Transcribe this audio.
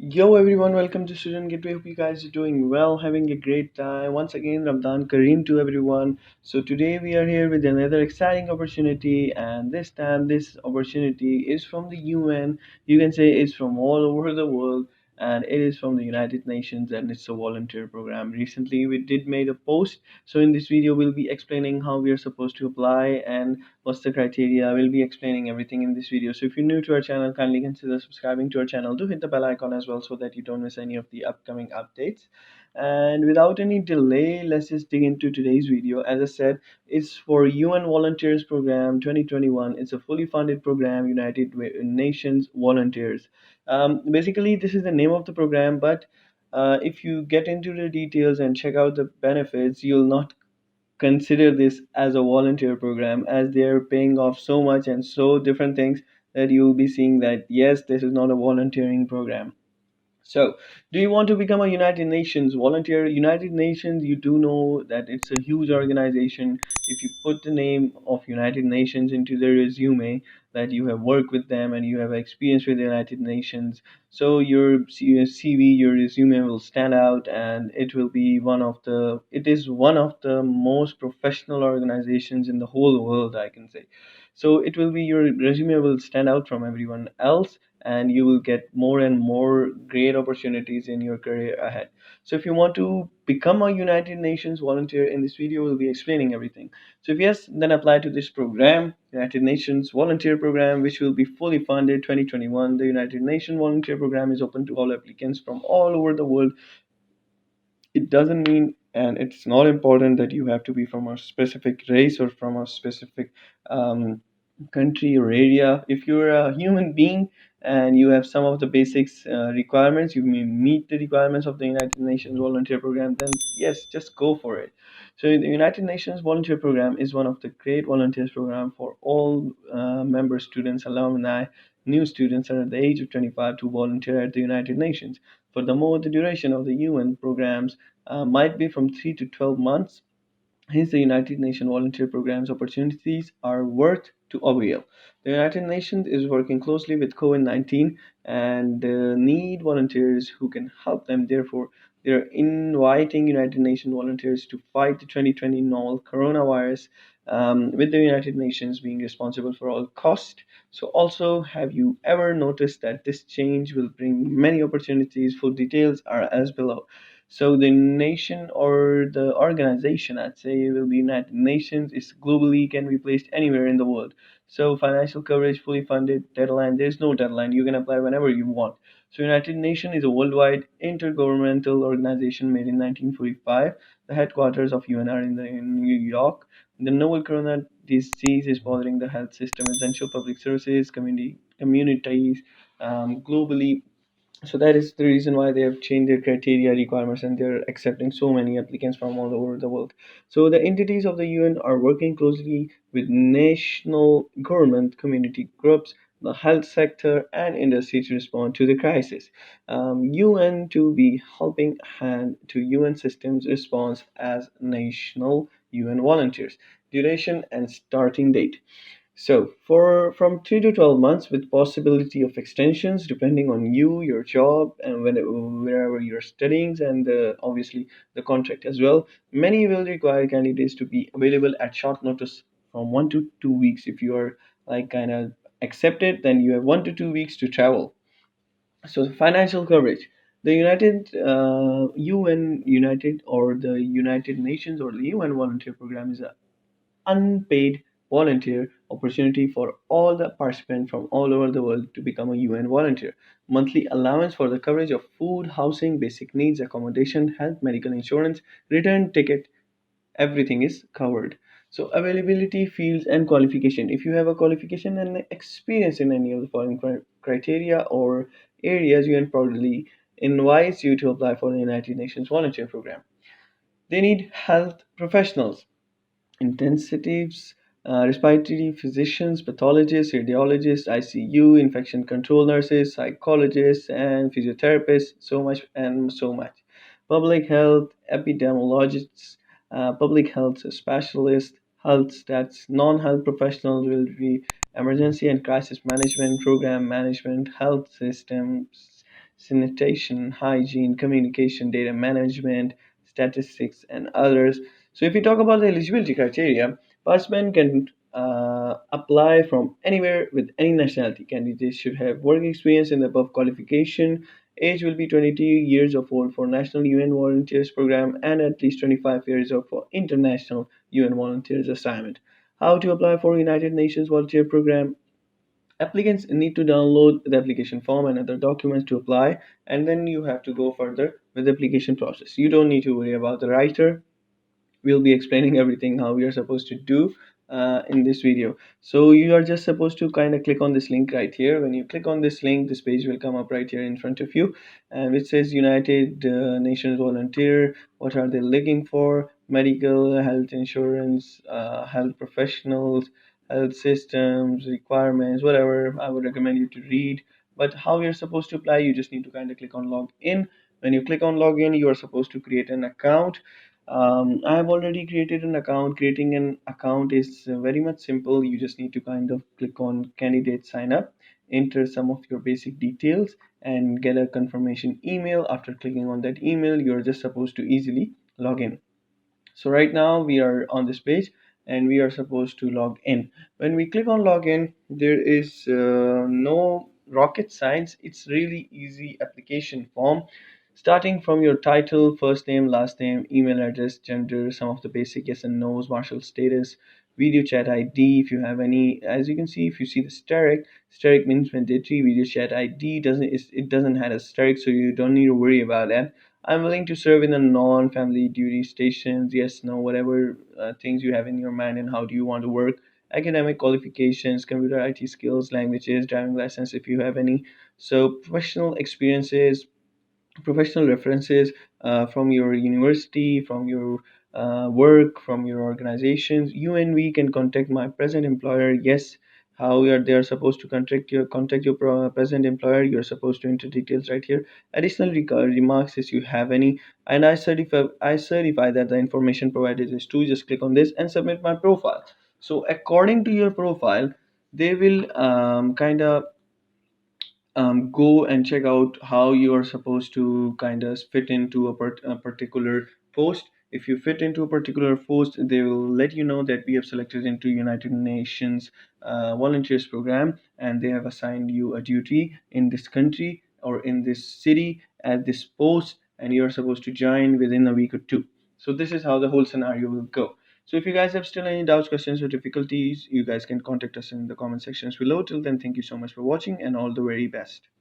Yo everyone, welcome to Student Gateway. Hope you guys are doing well, having a great time. Once again, Ramadan Kareem to everyone. So today we are here with another exciting opportunity, and this time this opportunity is from the UN. You can say it's from all over the world, and it is from the United Nations, and it's a volunteer program. Recently, we did made a post. So in this video, we'll be explaining how we are supposed to apply and what's the criteria. I will be explaining everything in this video. So if you're new to our channel, kindly consider subscribing to our channel. Do hit the bell icon as well so that you don't miss any of the upcoming updates. And without any delay, let's just dig into today's video. As I said, it's for UN Volunteers Program 2021. It's a fully funded program, United Nations Volunteers. Basically, this is the name of the program, but if you get into the details and check out the benefits, you'll not consider this as a volunteer program, as they're paying off so much and so different things that you'll be seeing that yes, this is not a volunteering program. So, do you want to become a United Nations volunteer? United Nations, you do know that it's a huge organization. If you put the name of United Nations into the resume, that you have worked with them and you have experience with the United Nations, so your CV, your resume will stand out, and it is one of the most professional organizations in the whole world, I can say. So it will be your resume will stand out from everyone else, and you will get more and more great opportunities in your career ahead. So if you want to become a United Nations volunteer, in this video we'll be explaining everything. So if yes, then apply to this program, United Nations volunteer program, which will be fully funded 2021. The United Nations volunteer program is open to all applicants from all over the world. It doesn't mean, and it's not important that you have to be from a specific race or from a specific country or area. If you're a human being and you have some of the basics requirements, you may meet the requirements of the United Nations volunteer program, then yes, just go for it. So the United Nations volunteer program is one of the great volunteers program for all member students, alumni, new students under the age of 25 to volunteer at the United Nations. Furthermore, the duration of the UN programs might be from 3 to 12 months. Hence, the United Nations volunteer programs opportunities are worth to avail. The United Nations is working closely with COVID-19 and need volunteers who can help them. Therefore, they're inviting United Nations volunteers to fight the 2020 novel coronavirus, with the United Nations being responsible for all cost. So, also, have you ever noticed that this change will bring many opportunities? Full details are as below. So the nation or the organization, I'd say, will be United Nations. Is globally can be placed anywhere in the world. So financial coverage, fully funded, deadline. There's no deadline. You can apply whenever you want. So United Nations is a worldwide intergovernmental organization made in 1945. The headquarters of UN are in New York. The novel corona disease is bothering the health system, essential public services, communities globally. So that is the reason why they have changed their criteria requirements, and they're accepting so many applicants from all over the world. So the entities of the UN are working closely with national government, community groups, the health sector, and industry to respond to the crisis. UN to be helping hand to UN systems response as national UN volunteers. Duration and starting date. So, for from 3 to 12 months with possibility of extensions depending on you, your job, and wherever you're studying, and obviously the contract as well. Many will require candidates to be available at short notice from 1 to 2 weeks. If you are like kind of accepted, then you have 1 to 2 weeks to travel. So, financial coverage. The UN United or the United Nations or the UN volunteer program is a unpaid volunteer opportunity for all the participants from all over the world to become a UN volunteer. Monthly allowance for the coverage of food, housing, basic needs, accommodation, health, medical insurance, return ticket, everything is covered. So availability, fields, and qualification. If you have a qualification and experience in any of the following criteria or areas, UN proudly invites you to apply for the United Nations volunteer program. They need health professionals, intensives, respiratory physicians, pathologists, radiologists, ICU, infection control nurses, psychologists, and physiotherapists, so much and so much. Public health epidemiologists, public health specialists, health stats, non-health professionals will be emergency and crisis management, program management, health systems, sanitation, hygiene, communication, data management, statistics, and others. So, if we talk about the eligibility criteria, participant can apply from anywhere with any nationality. Candidates should have work experience in the above qualification. Age will be 22 years of old for National UN Volunteers Program and at least 25 years of for International UN Volunteers Assignment. How to apply for United Nations Volunteer Program? Applicants need to download the application form and other documents to apply, and then you have to go further with the application process. You don't need to worry about the writer. We'll be explaining everything how we are supposed to do in this video. So you are just supposed to kind of click on this link right here. When you click on this link, this page will come up right here in front of you, and it says United Nations Volunteer. What are they looking for? Medical, health insurance, health professionals, health systems, requirements, whatever. I would recommend you to read. But how you're supposed to apply, you just need to kind of click on log in. When you click on login, you are supposed to create an account. I have already created an account. Creating an account is very much simple. You just need to kind of click on candidate sign up, enter some of your basic details, and get a confirmation email. After clicking on that email, you're just supposed to easily log in. So right now we are on this page and we are supposed to log in. When we click on login, there is no rocket science. It's really easy application form. Starting from your title, first name, last name, email address, gender, some of the basic yes and no's, martial status, video chat ID. If you have any, as you can see, if you see the steric means mandatory. Video chat ID it doesn't have a steric, so you don't need to worry about that. I'm willing to serve in a non-family duty stations. Yes, no, whatever things you have in your mind and how do you want to work. Academic qualifications, computer IT skills, languages, driving license if you have any. So professional experiences, professional references from your university, from your work, from your organizations. You and we can contact my present employer. Yes, how they are supposed to contact your present employer. You're supposed to enter details right here. Additional remarks if you have any, and I certify that the information provided is true. Just click on this and submit my profile. So according to your profile, they will kind of go and check out how you are supposed to kind of fit into a particular post. If you fit into a particular post, they will let you know that we have selected into United Nations volunteers program, and they have assigned you a duty in this country or in this city at this post, and you are supposed to join within a week or two. So this is how the whole scenario will go. So if you guys have still any doubts, questions, or difficulties, you guys can contact us in the comment sections below. Till then, thank you so much for watching and all the very best.